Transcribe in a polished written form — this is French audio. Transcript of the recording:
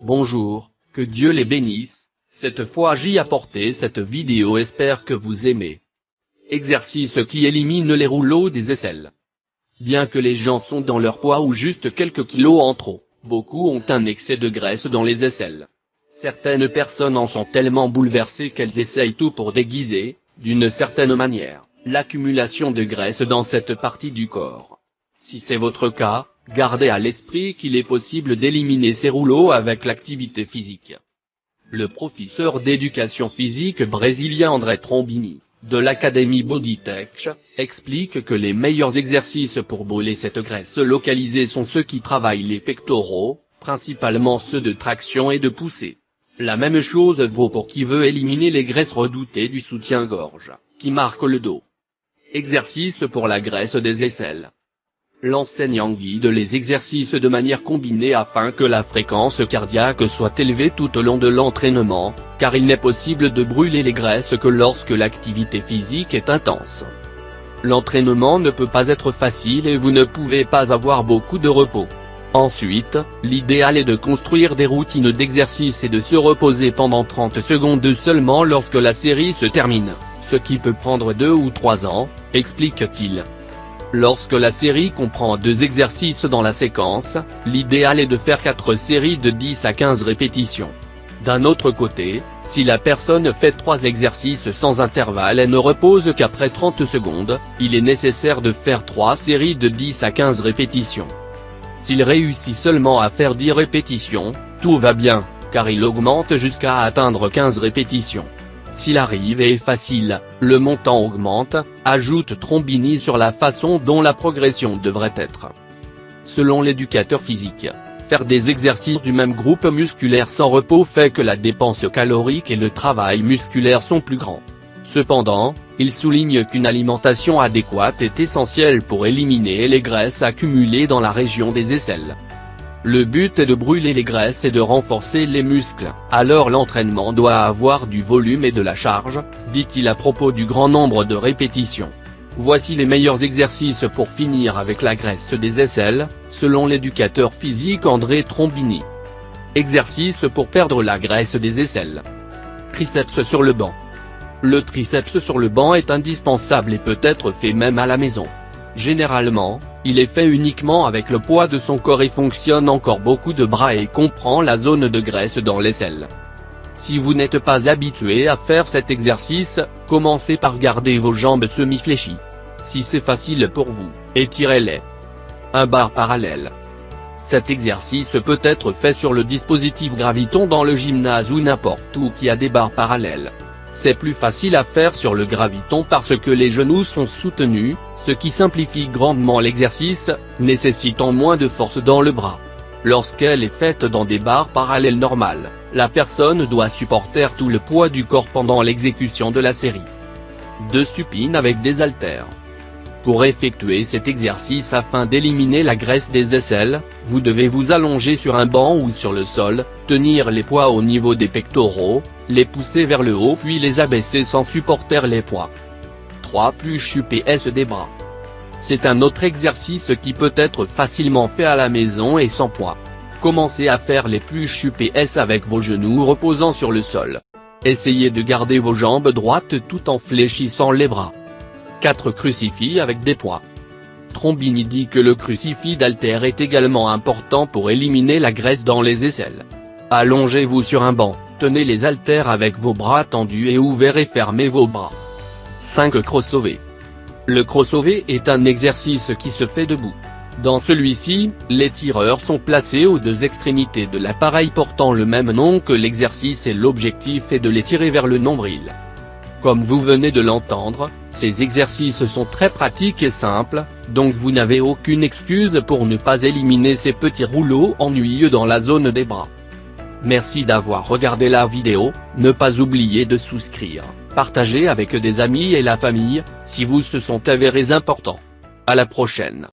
Bonjour, que Dieu les bénisse. Cette fois j'y apporté cette vidéo, espère que vous aimez. Exercice qui élimine les rouleaux des aisselles. Bien que les gens sont dans leur poids ou juste quelques kilos en trop, beaucoup ont un excès de graisse dans les aisselles. Certaines personnes en sont tellement bouleversées qu'elles essayent tout pour déguiser, d'une certaine manière, l'accumulation de graisse dans cette partie du corps. Si c'est votre cas, gardez à l'esprit qu'il est possible d'éliminer ces rouleaux avec l'activité physique. Le professeur d'éducation physique brésilien André Trombini, de l'Académie Bodytech, explique que les meilleurs exercices pour brûler cette graisse localisée sont ceux qui travaillent les pectoraux, principalement ceux de traction et de poussée. La même chose vaut pour qui veut éliminer les graisses redoutées du soutien-gorge, qui marquent le dos. Exercice pour la graisse des aisselles. L'enseignant guide les exercices de manière combinée afin que la fréquence cardiaque soit élevée tout au long de l'entraînement, car il n'est possible de brûler les graisses que lorsque l'activité physique est intense. L'entraînement ne peut pas être facile et vous ne pouvez pas avoir beaucoup de repos. Ensuite, l'idéal est de construire des routines d'exercice et de se reposer pendant 30 secondes seulement lorsque la série se termine, ce qui peut prendre 2 ou 3 ans, explique-t-il. Lorsque la série comprend 2 exercices dans la séquence, l'idéal est de faire 4 séries de 10 à 15 répétitions. D'un autre côté, si la personne fait 3 exercices sans intervalle et ne repose qu'après 30 secondes, il est nécessaire de faire 3 séries de 10 à 15 répétitions. S'il réussit seulement à faire 10 répétitions, tout va bien, car il augmente jusqu'à atteindre 15 répétitions. S'il arrive et est facile, le montant augmente, ajoute Trombini sur la façon dont la progression devrait être. Selon l'éducateur physique, faire des exercices du même groupe musculaire sans repos fait que la dépense calorique et le travail musculaire sont plus grands. Cependant, il souligne qu'une alimentation adéquate est essentielle pour éliminer les graisses accumulées dans la région des aisselles. Le but est de brûler les graisses et de renforcer les muscles, alors l'entraînement doit avoir du volume et de la charge, dit-il à propos du grand nombre de répétitions. Voici les meilleurs exercices pour finir avec la graisse des aisselles, selon l'éducateur physique André Trombini. Exercice pour perdre la graisse des aisselles. Triceps sur le banc. Le triceps sur le banc est indispensable et peut être fait même à la maison. Généralement, il est fait uniquement avec le poids de son corps et fonctionne encore beaucoup de bras et comprend la zone de graisse dans l'aisselle. Si vous n'êtes pas habitué à faire cet exercice, commencez par garder vos jambes semi-fléchies. Si c'est facile pour vous, étirez-les. Un bar parallèle. Cet exercice peut être fait sur le dispositif Graviton dans le gymnase ou n'importe où qui a des barres parallèles. C'est plus facile à faire sur le Graviton parce que les genoux sont soutenus, ce qui simplifie grandement l'exercice, nécessitant moins de force dans le bras. Lorsqu'elle est faite dans des barres parallèles normales, la personne doit supporter tout le poids du corps pendant l'exécution de la série. 2 supines avec des haltères. Pour effectuer cet exercice afin d'éliminer la graisse des aisselles, vous devez vous allonger sur un banc ou sur le sol, tenir les poids au niveau des pectoraux, les pousser vers le haut puis les abaisser sans supporter les poids. 3 plus UPS des bras. C'est un autre exercice qui peut être facilement fait à la maison et sans poids. Commencez à faire les plus UPS avec vos genoux reposant sur le sol. Essayez de garder vos jambes droites tout en fléchissant les bras. 4 crucifix avec des poids. Trombini dit que le crucifix d'haltère est également important pour éliminer la graisse dans les aisselles. Allongez-vous sur un banc, tenez les haltères avec vos bras tendus et ouverts et fermez vos bras. 5 crossovers. Le crossover est un exercice qui se fait debout. Dans celui-ci, les tireurs sont placés aux 2 extrémités de l'appareil portant le même nom que l'exercice et l'objectif est de les tirer vers le nombril. Comme vous venez de l'entendre, ces exercices sont très pratiques et simples, donc vous n'avez aucune excuse pour ne pas éliminer ces petits rouleaux ennuyeux dans la zone des bras. Merci d'avoir regardé la vidéo, ne pas oublier de souscrire, partager avec des amis et la famille, si vous se sont avérés importants. À la prochaine.